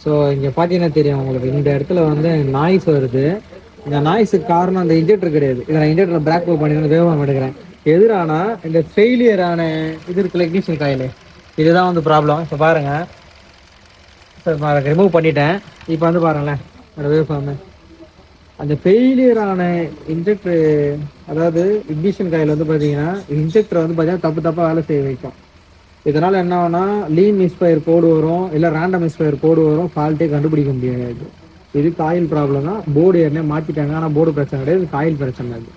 So இங்கே பார்த்தீங்கன்னா தெரியும் உங்களுக்கு, இந்த இடத்துல வந்து நாய்ஸ் வருது. இந்த நாய்ஸுக்கு காரணம் அந்த இன்ஜெக்டர் கிடையாது. இதை நான் இன்ஜெக்டர் பிரேக் புல் பண்ணி வேகமாக எடுக்கிறேன். எதிரானா இந்த ஃபெயிலியரான இது இருக்குல்ல, இக்னிஷன் காயில், இதுதான் வந்து ப்ராப்ளம். இப்போ பாருங்கள் சார், நான் ரிமூவ் பண்ணிட்டேன். இப்போ வந்து பாருங்களேன் அந்த வேவ் ஃபார்மு, அந்த ஃபெயிலியரான இன்ஜெக்டர், அதாவது இக்னிஷன் காயில் வந்து பார்த்தீங்கன்னா இன்ஜெக்டரை வந்து பார்த்தீங்கன்னா தப்பு தப்பாக வேலை செய்ய வைக்கும். இதனால் என்ன ஆகுனா லீன் மிஸ்ஃபயர் கோடு வரும், இல்லை ரேண்டம் மிஸ்ஃபயர் கோடு வரும், ஃபால்ட்டே கண்டுபிடிக்க முடியாது. இது காயில் ப்ராப்ளம் தான். போர்டு ஏற்கனவே மாற்றிட்டாங்க, ஆனால் போர்டு பிரச்சனை கிடையாது, காயில் பிரச்சனை அது.